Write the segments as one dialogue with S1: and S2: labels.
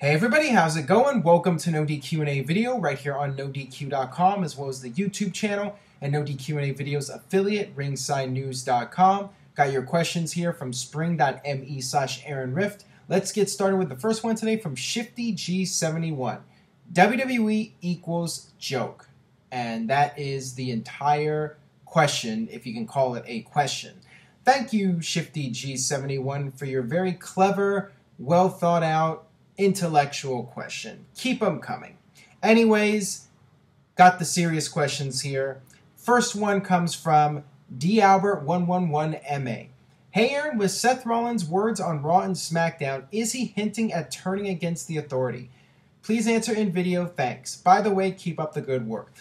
S1: Hey everybody, how's it going? Welcome to NoDQ&A video right here on NoDQ.com as well as the YouTube channel and NoDQ&A videos affiliate ringsidenews.com. Got your questions here from spring.me/AaronRift. Let's get started with the first one today from Shifty G71. WWE equals joke. And that is the entire question, if you can call it a question. Thank you, Shifty G71, for your very clever, well thought out, intellectual question. Keep them coming. Anyways, got the serious questions here. First one comes from DAlbert111MA. Hey Aaron, with Seth Rollins' words on Raw and SmackDown, is he hinting at turning against the Authority? Please answer in video, thanks. By the way, keep up the good work.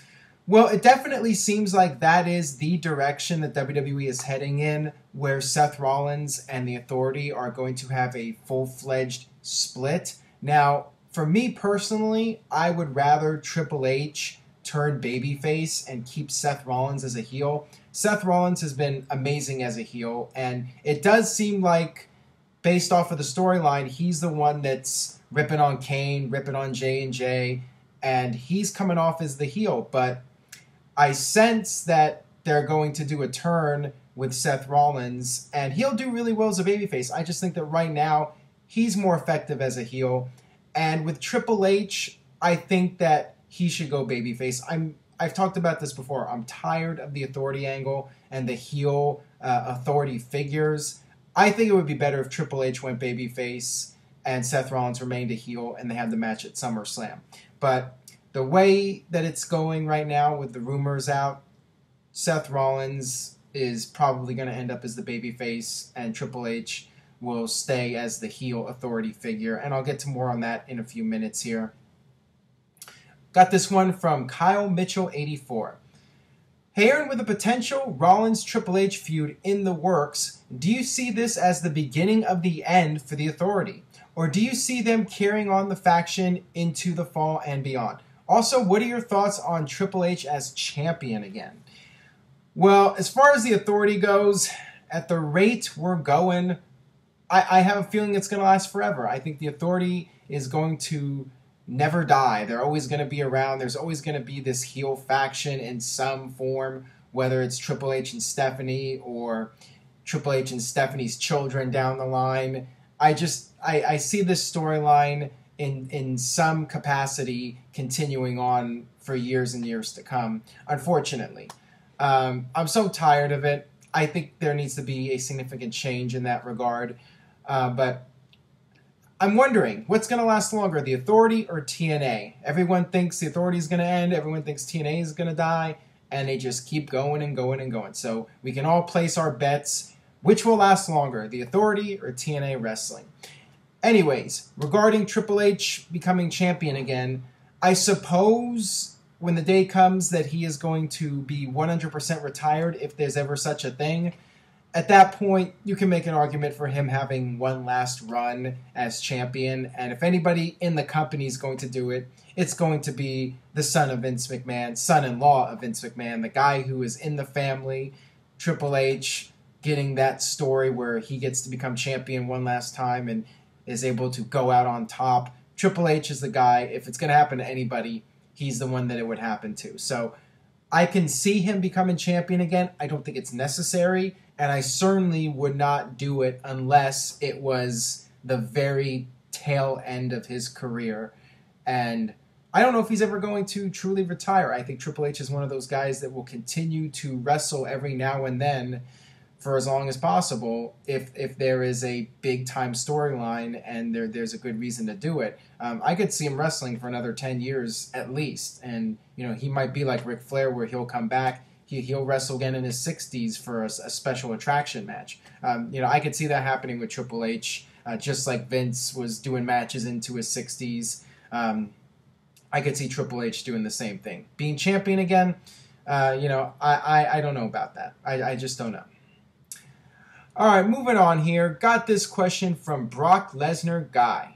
S1: Well, it definitely seems like that is the direction that WWE is heading in, where Seth Rollins and the Authority are going to have a full-fledged split. Now, for me personally, I would rather Triple H turn babyface and keep Seth Rollins as a heel. Seth Rollins has been amazing as a heel, and it does seem like, based off of the storyline, he's the one that's ripping on Kane, ripping on J&J, and he's coming off as the heel. But I sense that they're going to do a turn with Seth Rollins, and he'll do really well as a babyface. I just think that right now, he's more effective as a heel. And with Triple H, I think that he should go babyface. I've talked about this before. I'm tired of the Authority angle and the heel Authority figures. I think it would be better if Triple H went babyface and Seth Rollins remained a heel and they had the match at SummerSlam. But the way that it's going right now with the rumors out, Seth Rollins is probably going to end up as the babyface and Triple H will stay as the heel Authority figure, and I'll get to more on that in a few minutes here. Got this one from Kyle Mitchell 84. Hey Aaron, with a potential Rollins Triple H feud in the works, do you see this as the beginning of the end for the Authority? Or do you see them carrying on the faction into the fall and beyond? Also, what are your thoughts on Triple H as champion again? Well, as far as the Authority goes, at the rate we're going, I have a feeling it's going to last forever. I think the Authority is going to never die. They're always going to be around. There's always going to be this heel faction in some form, whether it's Triple H and Stephanie or Triple H and Stephanie's children down the line. I see this storyline in some capacity continuing on for years and years to come, unfortunately. I'm so tired of it. I think there needs to be a significant change in that regard. But I'm wondering, what's going to last longer, the Authority or TNA? Everyone thinks the Authority is going to end. Everyone thinks TNA is going to die. And they just keep going and going and going. So we can all place our bets. Which will last longer, the Authority or TNA Wrestling? Anyways, regarding Triple H becoming champion again, I suppose when the day comes that he is going to be 100% retired, if there's ever such a thing, at that point, you can make an argument for him having one last run as champion. And if anybody in the company is going to do it, it's going to be the son of Vince McMahon, son-in-law of Vince McMahon, the guy who is in the family, Triple H, getting that story where he gets to become champion one last time and is able to go out on top. Triple H is the guy. If it's going to happen to anybody, he's the one that it would happen to. So I can see him becoming champion again. I don't think it's necessary, and I certainly would not do it unless it was the very tail end of his career. And I don't know if he's ever going to truly retire. I think Triple H is one of those guys that will continue to wrestle every now and then for as long as possible if there is a big-time storyline and there's a good reason to do it. I could see him wrestling for another 10 years at least, and he might be like Ric Flair where he'll come back. He'll wrestle again in his 60s for a special attraction match. I could see that happening with Triple H, just like Vince was doing matches into his 60s. I could see Triple H doing the same thing. Being champion again, I don't know about that. I just don't know. All right, moving on here. Got this question from Brock Lesnar Guy.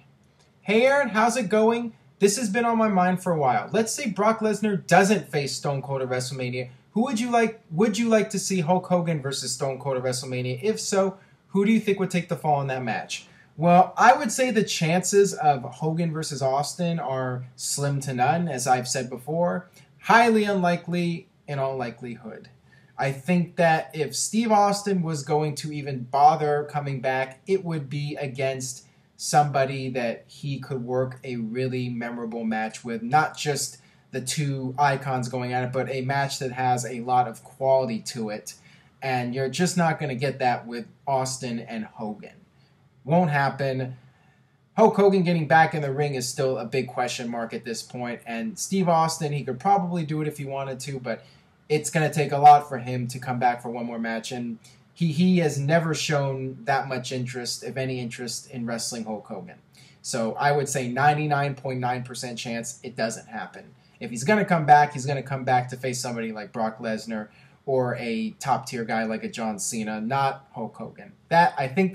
S1: Hey Aaron, how's it going? This has been on my mind for a while. Let's say Brock Lesnar doesn't face Stone Cold at WrestleMania. Who would you like to see Hulk Hogan versus Stone Cold at WrestleMania? If so, who do you think would take the fall in that match? Well, I would say the chances of Hogan versus Austin are slim to none, as I've said before. Highly unlikely in all likelihood. I think that if Steve Austin was going to even bother coming back, it would be against somebody that he could work a really memorable match with. Not just the two icons going at it, but a match that has a lot of quality to it. And you're just not going to get that with Austin and Hogan. Won't happen. Hulk Hogan getting back in the ring is still a big question mark at this point. And Steve Austin, he could probably do it if he wanted to, but it's going to take a lot for him to come back for one more match. And he has never shown that much interest, if any interest, in wrestling Hulk Hogan. So I would say 99.9% chance it doesn't happen. If he's going to come back, he's going to come back to face somebody like Brock Lesnar or a top-tier guy like a John Cena, not Hulk Hogan. I think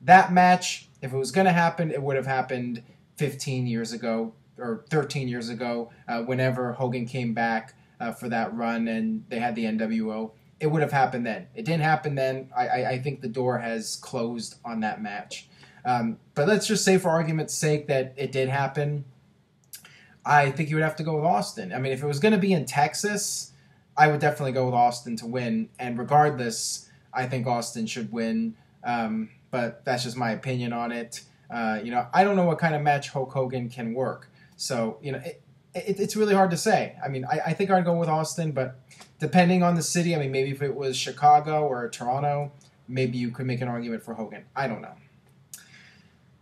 S1: that match, if it was going to happen, it would have happened 15 years ago or 13 years ago, whenever Hogan came back for that run and they had the NWO. It would have happened then. It didn't happen then. I think the door has closed on that match. But let's just say, for argument's sake, that it did happen. I think you would have to go with Austin. I mean, if it was going to be in Texas, I would definitely go with Austin to win. And regardless, I think Austin should win. But that's just my opinion on it. I don't know what kind of match Hulk Hogan can work. So, it's really hard to say. I mean, I think I'd go with Austin, but depending on the city, I mean, maybe if it was Chicago or Toronto, maybe you could make an argument for Hogan. I don't know.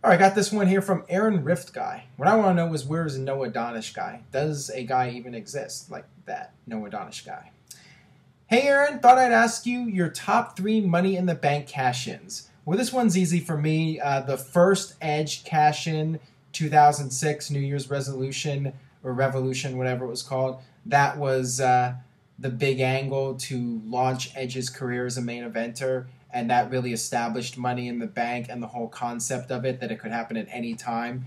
S1: All right, got this one here from Aaron Rift Guy. What I want to know is, where is Noah Donish Guy? Does a guy even exist like that, Noah Donish Guy? Hey, Aaron, thought I'd ask you your top 3 Money in the Bank cash-ins. Well, this one's easy for me. The first Edge cash-in, 2006 New Year's resolution or revolution, whatever it was called. That was the big angle to launch Edge's career as a main eventer, and that really established Money in the Bank and the whole concept of it, that it could happen at any time.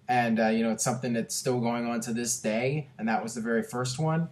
S1: And, it's something that's still going on to this day, and that was the very first one.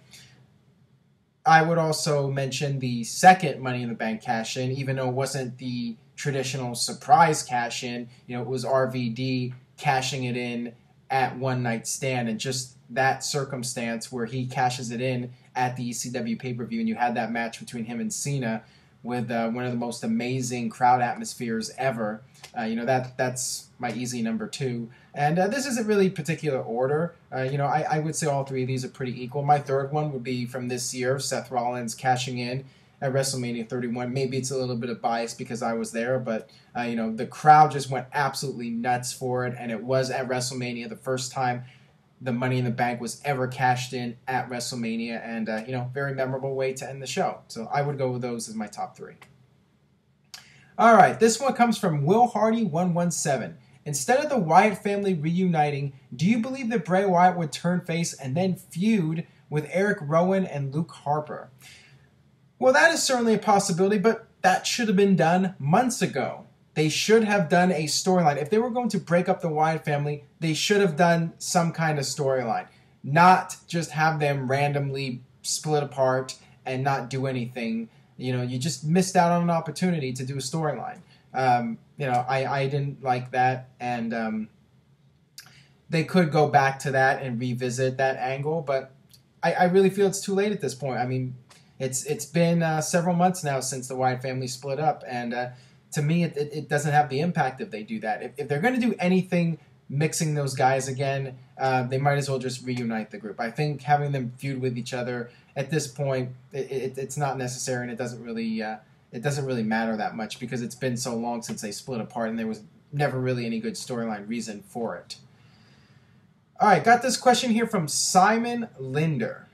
S1: I would also mention the second Money in the Bank cash-in, even though it wasn't the traditional surprise cash-in. It was RVD cashing it in at One Night Stand, and just that circumstance where he cashes it in at the ECW pay-per-view, and you had that match between him and Cena with one of the most amazing crowd atmospheres ever. That's my easy number 2. And this isn't really particular order. I would say all 3 of these are pretty equal. My third one would be from this year, Seth Rollins cashing in at WrestleMania 31. Maybe it's a little bit of bias because I was there, but the crowd just went absolutely nuts for it, and it was at WrestleMania the first time the Money in the Bank was ever cashed in at WrestleMania, and very memorable way to end the show. So I would go with those as my top 3. All right, this one comes from Will Hardy 117. Instead of the Wyatt family reuniting, do you believe that Bray Wyatt would turn face and then feud with Eric Rowan and Luke Harper? Well, that is certainly a possibility, but that should have been done months ago. They should have done a storyline. If they were going to break up the Wyatt family, they should have done some kind of storyline. Not just have them randomly split apart and not do anything. You just missed out on an opportunity to do a storyline. I didn't like that, and they could go back to that and revisit that angle, but I really feel it's too late at this point. I mean, it's been several months now since the Wyatt family split up, and to me, it doesn't have the impact if they do that. If they're going to do anything mixing those guys again, they might as well just reunite the group. I think having them feud with each other at this point, it's not necessary, and it doesn't really matter that much because it's been so long since they split apart, and there was never really any good storyline reason for it. All right, got this question here from Simon Linder.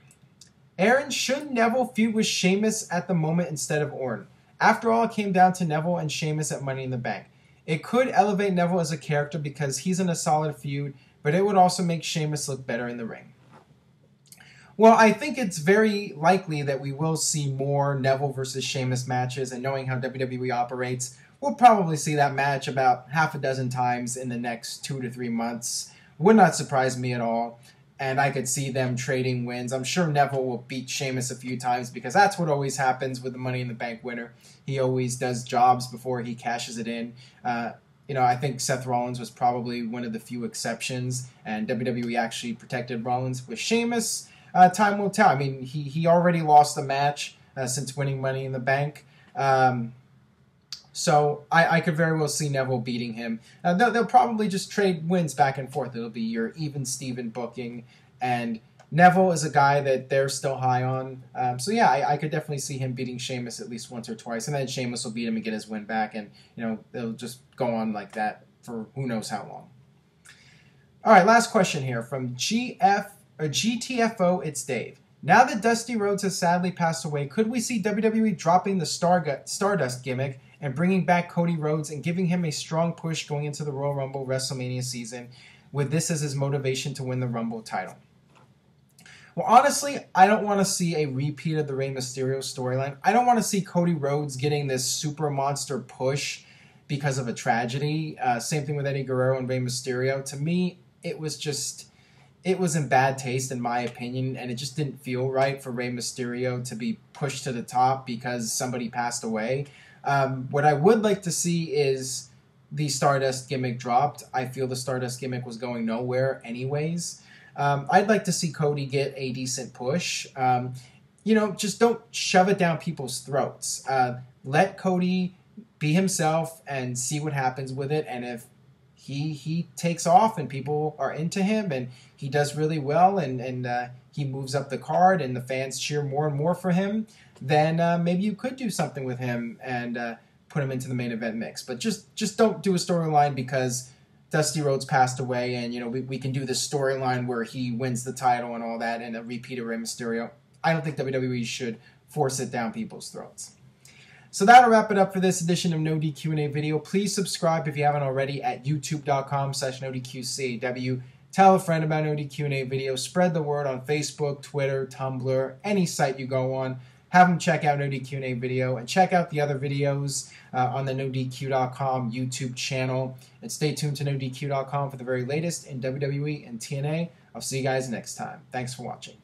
S1: Aaron, should Neville feud with Sheamus at the moment instead of Orton? After all, it came down to Neville and Sheamus at Money in the Bank. It could elevate Neville as a character because he's in a solid feud, but it would also make Sheamus look better in the ring. Well, I think it's very likely that we will see more Neville versus Sheamus matches, and knowing how WWE operates, we'll probably see that match about half a dozen times in the next 2 to 3 months. Would not surprise me at all, and I could see them trading wins. I'm sure Neville will beat Sheamus a few times because that's what always happens with the Money in the Bank winner. He always does jobs before he cashes it in. I think Seth Rollins was probably one of the few exceptions, and WWE actually protected Rollins. With Sheamus, time will tell. I mean, he already lost the match since winning Money in the Bank. So I could very well see Neville beating him. They'll probably just trade wins back and forth. It'll be your even Steven booking, and Neville is a guy that they're still high on. So yeah, I could definitely see him beating Sheamus at least once or twice, and then Sheamus will beat him and get his win back, and they'll just go on like that for who knows how long. All right, last question here from GTFO. It's Dave. Now that Dusty Rhodes has sadly passed away, could we see WWE dropping the Stardust gimmick and bringing back Cody Rhodes and giving him a strong push going into the Royal Rumble WrestleMania season, with this as his motivation to win the Rumble title? Well, honestly, I don't want to see a repeat of the Rey Mysterio storyline. I don't want to see Cody Rhodes getting this super monster push because of a tragedy. Same thing with Eddie Guerrero and Rey Mysterio. To me, it was in bad taste, in my opinion, and it just didn't feel right for Rey Mysterio to be pushed to the top because somebody passed away. What I would like to see is the Stardust gimmick dropped. I feel the Stardust gimmick was going nowhere anyways. I'd like to see Cody get a decent push. Just don't shove it down people's throats. Let Cody be himself and see what happens with it. And if he takes off and people are into him and he does really well and he moves up the card and the fans cheer more and more for him, then maybe you could do something with him and put him into the main event mix. But just don't do a storyline because Dusty Rhodes passed away, and we can do this storyline where he wins the title and all that, and a repeat of Rey Mysterio. I don't think WWE should force it down people's throats. So that'll wrap it up for this edition of NoDQ&A video. Please subscribe if you haven't already at youtube.com/NoDQCAW. Tell a friend about NoDQ&A video. Spread the word on Facebook, Twitter, Tumblr, any site you go on. Have them check out NoDQ&A video and check out the other videos on the NoDQ.com YouTube channel. And stay tuned to NoDQ.com for the very latest in WWE and TNA. I'll see you guys next time. Thanks for watching.